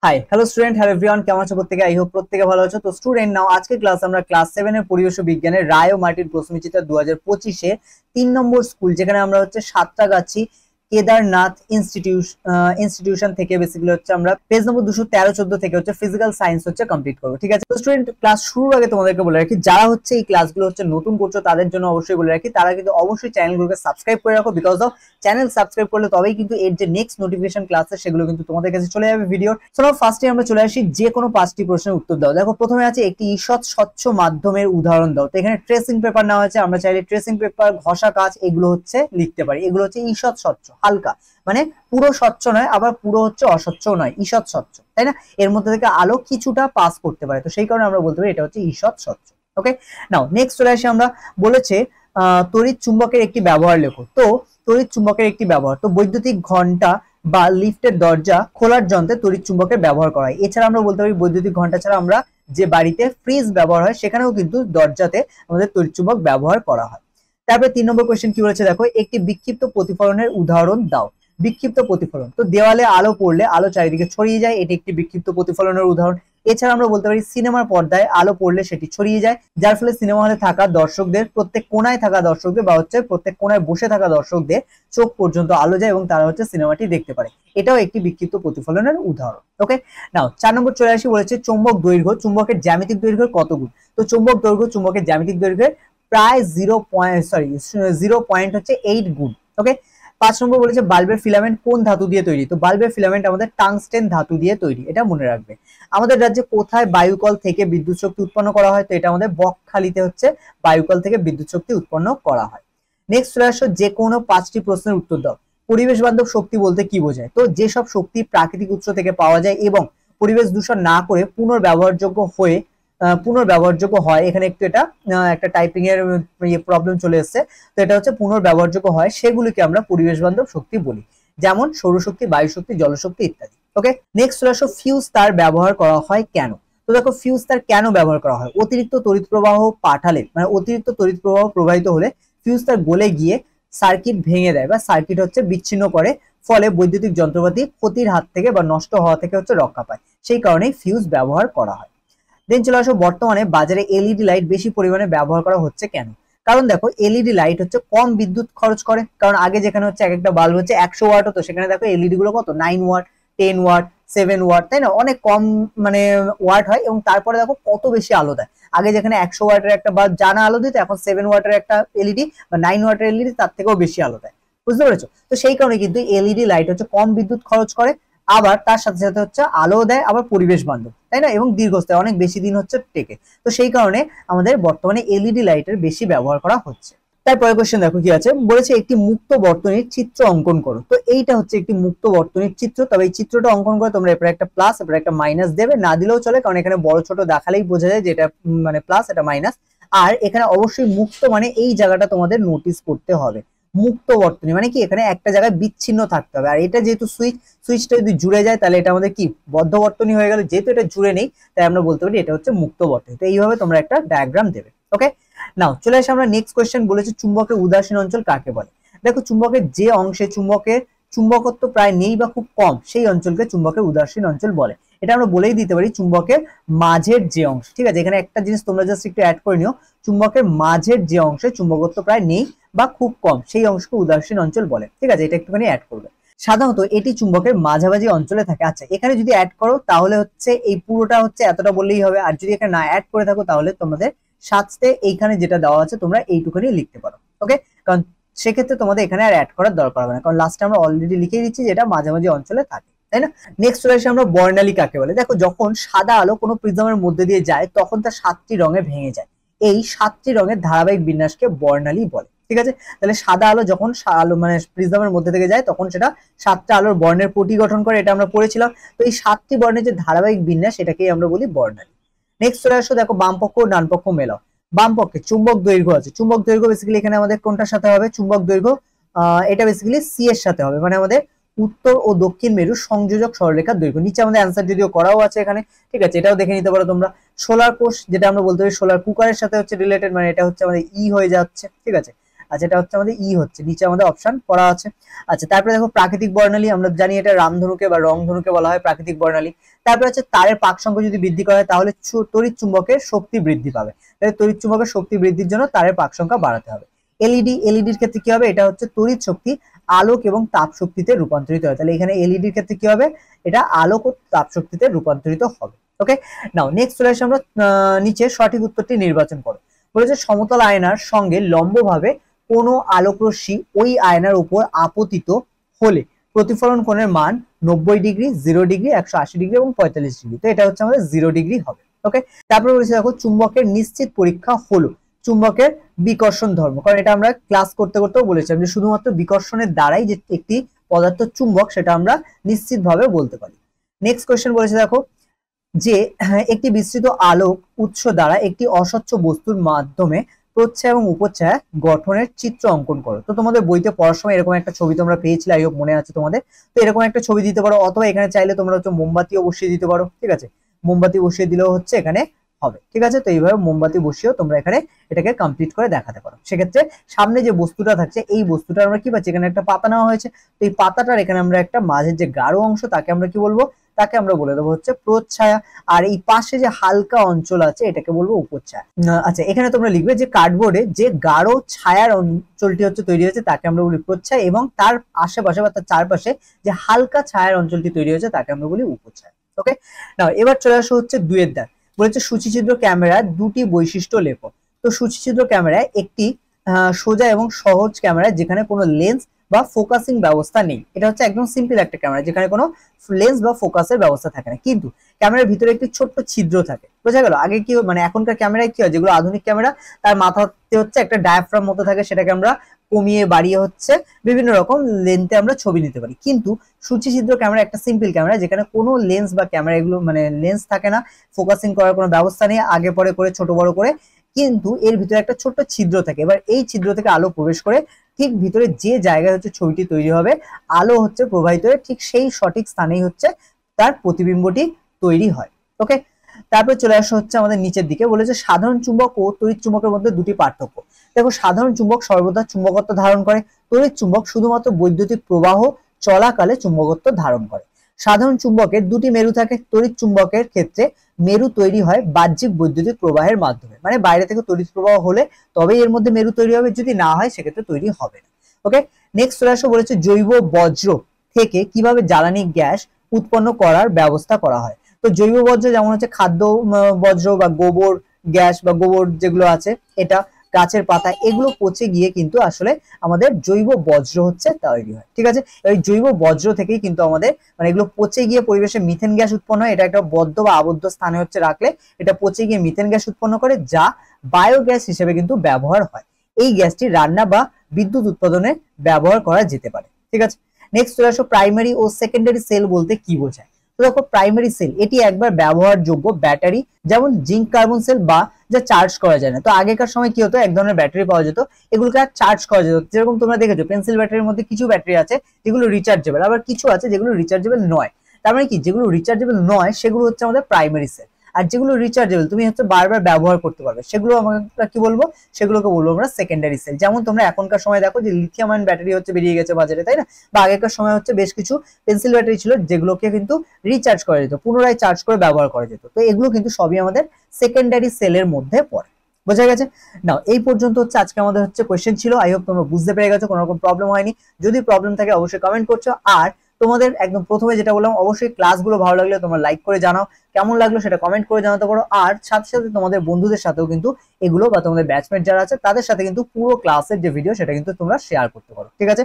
Hi hello student, hello everyone, কেমন আছো প্রত্যেকে? আই হোপ প্রত্যেকে ভালো আছো। তো স্টুডেন্ট নাও আজকে ক্লাস আমরা ক্লাস 7 এর পরিবেশ বিজ্ঞানের রায় ও মার্টিন প্রশ্নবিচিত্রা 2025 এ 3 নম্বর স্কুল, যেখানে আমরা হচ্ছে সাতটাগাছি কেদারনাথ ইনস্টিটিউশন থেকে বেসিক্যালি হচ্ছে আমরা পেজ নম্বর 213-14 থেকে হচ্ছে ফিজিক্যাল সায়েন্স হচ্ছে কমপ্লিট করবো। ঠিক আছে স্টুডেন্ট, ক্লাস শুরুর আগে তোমাদেরকে বলে রাখি, যারা হচ্ছে এই ক্লাসগুলো হচ্ছে নতুন করছো তাদের জন্য অবশ্যই বলে রাখি, তারা কিন্তু অবশ্যই চ্যানেলগুলোকে সাবস্ক্রাইব করে রাখো, বিকজ অফ চ্যানেল সাবস্ক্রাইব করলে তবেই কিন্তু এর যে নেক্সট নোটিফিকেশন ক্লাস সেগুলো কিন্তু তোমাদের কাছে চলে যাবে ভিডিও। চলো ফার্স্টে আমরা চলে আসি, যে কোনো 5টি প্রশ্নের উত্তর দাও। দেখো প্রথমে আছে একটি ঈষৎ স্বচ্ছ মাধ্যমের উদাহরণ দাও। তো এখানে ট্রেসিং পেপার নেওয়া হয়েছে, আমরা চাইলে ট্রেসিং পেপার, ঘষা কাঁচ এগুলো হচ্ছে লিখতে পারি। এগুলো হচ্ছে ঈষৎ স্বচ্ছ, হালকা, মানে পুরো স্বচ্ছ নয়, আবার পুরো হচ্ছে অস্বচ্ছও নয়, ঈষৎ স্বচ্ছ, তাই না? এর মধ্যে থেকে আলো কিছুটা পাস করতে পারে, তো সেই কারণে আমরা বলতে পারি এটা হচ্ছে ঈষৎ স্বচ্ছ। ওকে, নাও নেক্সট চলে আসি আমরা, বলেছে তড়িৎ চুম্বকের একটি ব্যবহার লেখো। তো তড়িৎ চুম্বকের একটি ব্যবহার, তো বৈদ্যুতিক ঘন্টা বা লিফটের দরজা খোলার যন্ত্রে তড়িৎ চুম্বকের ব্যবহার করা হয়। এছাড়া আমরা বলতে পারি বৈদ্যুতিক ঘন্টা ছাড়া আমরা যে বাড়িতে ফ্রিজ ব্যবহার হয় সেখানেও কিন্তু দরজাতে আমাদের তড়িৎ চুম্বক ব্যবহার করা হয়। তারপরে 3 নম্বর কোয়েশ্চেন কি বলেছে দেখো, একটি বিক্ষিপ্ত প্রতিফলনের উদাহরণ দাও। বিক্ষিপ্ত প্রতিফলন, তো দেওয়ালে আলো পড়লে আলো চারিদিকে ছড়িয়ে যায়, এটি একটি বিক্ষিপ্ত প্রতিফলনের উদাহরণ। এছাড়া আমরা বলতে পারি সিনেমার পর্দায় আলো পড়লে সেটি ছড়িয়ে যায়, যার ফলে সিনেমা হলে থাকা দর্শকদের, প্রত্যেক কোনায় থাকা দর্শকদের বা হচ্ছে প্রত্যেক কোনায় বসে থাকা দর্শকদের চোখ পর্যন্ত আলো যায় এবং তারা হচ্ছে সিনেমাটি দেখতে পারে। এটাও একটি বিক্ষিপ্ত প্রতিফলনের উদাহরণ। ওকে, নাও 4 নম্বর চলে আসি, বলেছে চৌম্বক দৈর্ঘ্য চুম্বকের জ্যামিতিক দৈর্ঘ্যের কত গুণ। তো চৌম্বক দৈর্ঘ্য চুম্বকের জ্যামিতিক দৈর্ঘ্যের প্রায় 0.8 গুণ। ওকে, 5 নম্বর বলেছে বাল্বের ফিলামেন্ট কোন ধাতু দিয়ে তৈরি। তো বাল্বের ফিলামেন্ট আমাদের টাংস্টেন ধাতু দিয়ে তৈরি, এটা মনে রাখবে। আমাদের রাজ্যে কোথায় বায়ুকল থেকে বিদ্যুৎ শক্তি উৎপন্ন করা হয়। তো এটা আমাদের বকখালিতে হচ্ছে বায়ুকল থেকে বিদ্যুৎ শক্তি উৎপন্ন করা হয়। নেক্সট চলে আসো, যে কোনো 5টি প্রশ্নের উত্তর দাও। পরিবেশ বান্ধব শক্তি বলতে কি বোঝায়। তো যেসব শক্তি প্রাকৃতিক উৎস থেকে পাওয়া যায় এবং পরিবেশ দূষণ না করে পুনর্ব্যবহারযোগ্য হয়। এখানে একটু এটা একটা টাইপিং এর প্রবলেম চলে এসেছে, তো এটা হচ্ছে পুনর্ব্যবহারযোগ্য হয়, সেগুলিকে আমরা পরিবেশ বান্ধব শক্তি বলি, যেমন সৌরশক্তি, বায়ুশক্তি, জলশক্তি ইত্যাদি। ওকে, নেক্সট চলে আসো, ফিউজ তার ব্যবহার করা হয় কেন। তো দেখো ফিউজ তার কেন ব্যবহার করা হয়, অতিরিক্ত তড়িৎ প্রবাহ পাঠালে, মানে অতিরিক্ত তড়িৎ প্রবাহ প্রবাহিত হলে ফিউজ তার গলে গিয়ে সার্কিট ভেঙে দেয় বা সার্কিট হচ্ছে বিচ্ছিন্ন করে, ফলে বৈদ্যুতিক যন্ত্রপাতি ক্ষতির হাত থেকে বা নষ্ট হওয়া থেকে হচ্ছে রক্ষা পায়, সেই কারণেই ফিউজ ব্যবহার করা হয়। দেন চলে আসো, বর্তমানে বাজারে এলইডি লাইট বেশি পরিমাণে ব্যবহার করা হচ্ছে কেন। কারণ দেখো এলইডি লাইট হচ্ছে কম বিদ্যুৎ খরচ করে, কারণ আগে যেখানে হচ্ছে এক একটা বাল্ব হচ্ছে 100 ওয়াট হতো, সেখানে দেখো এলইডি গুলো কত 9 ওয়াট, 10 ওয়াট, 7 ওয়াট, তাই না? অনেক কম মানে ওয়াট হয়, এবং তারপরে দেখো কত বেশি আলো দেয়। আগে যেখানে 100 ওয়াটের একটা বাল্ব জানা আলো দিত, এখন 7 ওয়াটের একটা এলইডি বা 9 ওয়াটের এলইডি তার থেকেও বেশি আলো দেয়, বুঝতে পেরেছো? তো সেই কারণে কিন্তু এলইডি লাইট হচ্ছে কম বিদ্যুৎ খরচ করে, আবার তার সাথে সাথে হচ্ছে আলো দেয়, আবার পরিবেশ বান্ধব, তাই না? এবং দীর্ঘস্থায়ী, অনেক বেশি দিন হচ্ছে টেকে। তো সেই কারণে আমাদের বর্তমানে এলইডি লাইটের বেশি ব্যবহার করা হচ্ছে। তারপরে কোশ্চেন দেখো কি আছে, বলেছে একটি মুক্ত বর্তনীর চিত্র অঙ্কন করো। তো এইটা হচ্ছে একটি মুক্ত বর্তনীর চিত্র, তবে এই চিত্রটা অঙ্কন করে তোমরা এরপরে একটা প্লাস, এরপরে একটা মাইনাস দেবে, না দিলেও চলে, কারণ এখানে বড় ছোট দেখালেই বোঝা যায় যে এটা মানে প্লাস, এটা মাইনাস। আর এখানে অবশ্যই মুক্ত মানে এই জায়গাটা তোমাদের নোটিস করতে হবে। মুক্ত বর্তনী মানে কি, এখানে একটা জায়গায় বিচ্ছিন্ন থাকতে হবে। আর এটা যেহেতু সুইচটা যদি জুড়ে যায় তাহলে এটা আমাদের কি বদ্ধ বর্তনী হয়ে গেল, যেহেতু এটা জুড়ে নেই তাই আমরা বলতে পারি এটা হচ্ছে মুক্ত বর্তনী। তো এইভাবে তোমরা একটা ডায়াগ্রাম দেবে। ওকে, নাও চলে আসে আমরা নেক্সট কোয়েশ্চেন, বলেছে চুম্বকের উদাসীন অঞ্চল কাকে বলে। দেখো চুম্বকের যে অংশে চুম্বকত্ব প্রায় নেই বা খুব কম, সেই অঞ্চলকে চুম্বকের উদাসীন অঞ্চল বলে। এটা আমরা বলেই দিতে পারি চুম্বকের মাঝের যে অংশ, ঠিক আছে? এখানে একটা জিনিস তোমরা জাস্ট একটু অ্যাড করে নিও, চুম্বকের মাঝের যে অংশে চুম্বকত্ব প্রায় নেই বা খুব কম, সেই অংশকে উদাসীন অঞ্চল বলে, ঠিক আছে? এটা একটুখানি অ্যাড করবে। সাধারণত এটি চুম্বকের মাঝামাঝি অঞ্চলে থাকে। আচ্ছা, এখানে যদি অ্যাড করো তাহলে হচ্ছে এই পুরোটা হচ্ছে এতটা বললেই হবে, আর যদি এখানে না অ্যাড করে থাকো তাহলে তোমাদের সাথে এইখানে যেটা দেওয়া আছে তোমরা এইটুখানি লিখতে পারো। ওকে, কারণ সেক্ষেত্রে তোমাদের এখানে আর অ্যাড করার দরকার হবে না, কারণ লাস্টে আমরা অলরেডি লিখে দিচ্ছি যেটা মাঝামাঝি অঞ্চলে থাকে, তাই না? নেক্সট চলে আসে আমরা বর্ণালী কাকে বলে। দেখো যখন সাদা আলো কোনো প্রিজমের মধ্যে দিয়ে যায় তখন তা 7টি রঙে ভেঙে যায়, এই 7টি রঙের ধারাবাহিক বিন্যাসকে বর্ণালী বলে, ঠিক আছে? তাহলে সাদা আলো যখন আলো মানে প্রিজমের মধ্যে থেকে যায় তখন সেটা 7টা আলোর বর্ণের পটি গঠন করে, এটা আমরা পড়েছিলাম। তো এই 7টি বর্ণের যে ধারাবাহিক বিন্যাস এটাকেই আমরা বলি বর্ণালী। নেক্সট চলে আসো, দেখো বাম পক্ষ ও ডান পক্ষ মেলাও। বাম পক্ষে চুম্বক দৈর্ঘ্য আছে, চুম্বক দৈর্ঘ্য বেসিক্যালি এখানে আমাদের কোনটার সাথে হবে, চুম্বক দৈর্ঘ্য এটা বেসিক্যালি সি এর সাথে হবে, মানে আমাদের উত্তর ও দক্ষিণ মেরু সংযোজক সরলরেখার দৈর্ঘ্য। নিচে আমাদের অ্যান্সার যদিও করাও আছে এখানে, ঠিক আছে? এটাও দেখে নিতে পারো তোমরা। সোলার কোষ যেটা আমরা বলতে পারি সোলার কুকারের সাথে হচ্ছে রিলেটেড, মানে এটা হচ্ছে আমাদের ই হয়ে যাচ্ছে, ঠিক আছে? আচ্ছা এটা হচ্ছে আমাদের ই হচ্ছে, নিচে আমাদের অপশন করা আছে। আচ্ছা তারপরে দেখো প্রাকৃতিক বর্ণালী, আমরা জানি এটা রামধনুকে বা রংধনুকে বলা হয় প্রাকৃতিক বর্ণালী। তারপরে হচ্ছে তারের পাক সংখ্যা যদি বৃদ্ধি করা হয় তাহলে তড়িৎ চুম্বকের শক্তি বৃদ্ধি পাবে, তাহলে তড়িৎ চুম্বকের শক্তি বৃদ্ধির জন্য তারের পাক সংখ্যা বাড়াতে হবে। এলইডির ক্ষেত্রে কি হবে, এটা হচ্ছে তড়িৎ শক্তি আলোক এবং তাপ শক্তিতে রূপান্তরিত হয়, তাহলে এখানে এলইডির ক্ষেত্রে কি হবে, এটা আলোক ও তাপ শক্তিতে রূপান্তরিত হবে। ওকে, নাও নেক্সট চলে আসে আমরা নিচে সঠিক উত্তরটি নির্বাচন করো। বলেছে সমতল আয়নার সঙ্গে লম্বভাবে কোনো আলোকরশ্মি ওই আয়নার উপর আপতিত হলে প্রতিফলন কোণের মান 90 ডিগ্রি, 0 ডিগ্রি, 180 ডিগ্রি এবং 45 ডিগ্রি। তো এটা হচ্ছে আমাদের 0 ডিগ্রি হবে। ওকে, তারপরে বলেছে দেখো চুম্বকের নিশ্চিত পরীক্ষা হলো চুম্বকের বিকর্ষণ ধর্ম, কারণ এটা আমরা ক্লাস করতে করতেও বলেছিলাম যে শুধুমাত্র বিকর্ষণের দ্বারাই যে একটি পদার্থ চুম্বক সেটা আমরা নিশ্চিতভাবে বলতে পারি। নেক্সট কোয়েশ্চেন বলেছে দেখো যে একটি বিস্তৃত আলোক উৎস দ্বারা একটি অস্বচ্ছ বস্তুর মাধ্যমে প্রচ্ছায়া এবং উপচ্ছায়া গঠনের চিত্র অঙ্কন করো। তো তোমাদের বইতে পড়ার সময় এরকম একটা ছবি তোমরা পেয়েছিলে, আই হোপ মনে আছে তোমাদের। তো এরকম একটা ছবি দিতে পারো, অথবা এখানে চাইলে তোমরা হচ্ছে মোমবাতিও বসিয়ে দিতে পারো, ঠিক আছে, মোমবাতি বসিয়ে দিলেও হচ্ছে এখানে হবে, ঠিক আছে। তো এইভাবে মোমবাতি বসিয়েও তোমরা এখানে এটাকে কমপ্লিট করে দেখাতে পারো। সেক্ষেত্রে সামনে যে বস্তুটা থাকছে এই বস্তুটা আমরা কি পাচ্ছি, এখানে একটা পাতা নেওয়া হয়েছে, তো এই পাতাটার এখানে আমরা একটা মাঝের যে গাঢ় অংশ তাকে আমরা কি বলবো, তাকে আমরা বলে দেবো হচ্ছে প্রচ্ছায়া, আর এই পাশে যে হালকা অঞ্চল আছে এটাকে বলবো উপচ্ছায়া। আচ্ছা এখানে তোমরা লিখবে যে কার্ডবোর্ডে যে গাঢ় ছায়ার অঞ্চলটি হচ্ছে তৈরি হয়েছে তাকে আমরা বলি প্রচ্ছায়া, এবং তার আশেপাশে বা তার চারপাশে যে হালকা ছায়ার অঞ্চলটি তৈরি হয়েছে তাকে আমরা বলি উপচ্ছায়া। ওকে, নাও এবার চলে আসো হচ্ছে 2 এর দাগ। বলেছে সূচিছিদ্র ক্যামেরার দুটি বৈশিষ্ট্য লেখো। তো সূচিছিদ্র ক্যামেরায় একটি সোজা এবং সহজ ক্যামেরা যেখানে কোনো লেন্স বা ফোকাসিং ব্যবস্থা নেই, এটা হচ্ছে একদম সিম্পল একটা ক্যামেরা যেখানে কোনো লেন্স বা ফোকাসের ব্যবস্থা থাকে না, কিন্তু ক্যামেরার ভিতরে একটি ছোট্ট ছিদ্র থাকে। বোঝা গেল? আগে কি মানে এখনকার ক্যামেরায় কি হয়, যেগুলো আধুনিক ক্যামেরা তার মাথাতে হচ্ছে একটা ডায়াফ্রাম মতো থাকে, সেটাকে আমরা কমিয়ে বাড়িয়ে হচ্ছে বিভিন্ন রকম লেন্থে আমরা ছবি নিতে পারি, কিন্তু সূচিছিদ্র ক্যামেরা একটা সিম্পল ক্যামেরা যেখানে কোনো লেন্স বা ক্যামেরা এগুলো মানে লেন্স থাকে না, ফোকাসিং করার কোনো ব্যবস্থা নেই, আগে পরে করে ছোট বড় করে, কিন্তু এর ভিতরে একটা ছোট্ট ছিদ্র থাকে। এবার এই ছিদ্র থেকে আলো প্রবেশ করে ঠিক ভিতরে যে জায়গায় হচ্ছে ছবিটি তৈরি হবে, আলো হচ্ছে প্রবাহিত হয়ে ঠিক সেই সঠিক স্থানেই হচ্ছে তার প্রতিবিম্বটি তৈরি হয়। ওকে, তারপর চলে আসা হচ্ছে আমাদের নিচের দিকে। বলেছে সাধারণ চুম্বক ও তড়িৎ চুম্বকের মধ্যে দুটি পার্থক্য। দেখো সাধারণ চুম্বক সর্বদা চুম্বকত্ব ধারণ করে, তড়িৎ চুম্বক শুধুমাত্র বৈদ্যুতিক প্রবাহ চলাকালে চুম্বকত্ব ধারণ করে। সাধারণ চুম্বকের দুটি মেরু থাকে, তড়িৎ চুম্বকের ক্ষেত্রে মেরু তৈরি হয় বাহ্যিক বৈদ্যুতিক প্রবাহের মাধ্যমে, মানে বাইরে থেকে তড়িৎ প্রবাহ হলে তবেই এর মধ্যে মেরু তৈরি হবে, যদি না হয় সেক্ষেত্রে তৈরি হবে না। ওকে, নেক্সট চলে আসো। বলেছে জৈব বজ্র থেকে কিভাবে জ্বালানি গ্যাস উৎপন্ন করার ব্যবস্থা করা হয়। তো জৈব বজ্র যেমন হচ্ছে খাদ্য বজ্র বা গোবর গ্যাস বা গোবর যেগুলো আছে, এটা গাছের পাতা, এগুলো পচে গিয়ে কিন্তু আসলে আমাদের জৈব বজ্র হচ্ছে তৈরি হয়, ঠিক আছে। এই জৈব বজ্র থেকেই কিন্তু আমাদের মানে এগুলো পচে গিয়ে পরিবেশে মিথেন গ্যাস উৎপন্ন হয়, এটা একটা বদ্ধ বা আবদ্ধ স্থানে হচ্ছে রাখলে এটা পচে গিয়ে মিথেন গ্যাস উৎপন্ন করে, যা বায়োগ্যাস হিসেবে কিন্তু ব্যবহার হয়। এই গ্যাসটি রান্না বা বিদ্যুৎ উৎপাদনে ব্যবহার করা যেতে পারে, ঠিক আছে। নেক্সট চলে আসো প্রাইমারি ও সেকেন্ডারি সেল বলতে কি বোঝায়। তো দেখো প্রাইমারি সেল এটি একবার ব্যবহারযোগ্য ব্যাটারি, যেমন জিঙ্ক কার্বন সেল, বা যা চার্জ করা যায় না। তো আগেকার সময় কি হতো, এক ধরনের ব্যাটারি পাওয়া যেত, এগুলোকে আর চার্জ করা যেত, যেরকম তোমরা দেখেছো পেন্সিল ব্যাটারির মধ্যে কিছু ব্যাটারি আছে যেগুলো রিচার্জেবল, আবার কিছু আছে যেগুলো রিচার্জেবল নয়। তার মানে কি, যেগুলো রিচার্জেবল নয় সেগুলো হচ্ছে আমাদের প্রাইমারি সেল, আর যেগুলো রিচার্জেবল তুমি হচ্ছে বারবার ব্যবহার করতে পারবে সেগুলো আমরা কি বলবো, সেগুলোকে বলবো আমরা সেকেন্ডারি সেল। যেমন তোমরা এখনকার সময় দেখো যে লিথিয়াম আয়ন ব্যাটারি হচ্ছে বেরিয়ে গেছে বাজারে, তাই না, বা আগেকার সময় হচ্ছে বেশ কিছু পেন্সিল ব্যাটারি ছিল যেগুলোকে কিন্তু রিচার্জ করা যেত, পুনরায় চার্জ করে ব্যবহার করা যেত। তো এগুলো কিন্তু সবই আমাদের সেকেন্ডারি সেলের মধ্যে পড়ে। বোঝা গেছে? নাও এই পর্যন্ত হচ্ছে আজকে আমাদের হচ্ছে কোয়েশ্চেন ছিল। আই হোপ তোমরা বুঝতে পেরে গেছো, কোনো রকম প্রবলেম হয়নি। যদি প্রবলেম থাকে অবশ্যই কমেন্ট করছো, আর তোমাদের একদম প্রথমে যেটা বললাম অবশ্যই ক্লাসগুলো ভালো লাগলে তোমরা লাইক করে জানাও, কেমন লাগলো সেটা কমেন্ট করে জানাতে পারো, আর সাথে সাথে তোমাদের বন্ধুদের সাথেও কিন্তু এগুলো বা তোমাদের ব্যাচমেট যারা আছে তাদের সাথে কিন্তু পুরো ক্লাসের যে ভিডিও সেটা কিন্তু তোমরা শেয়ার করতে পারো, ঠিক আছে।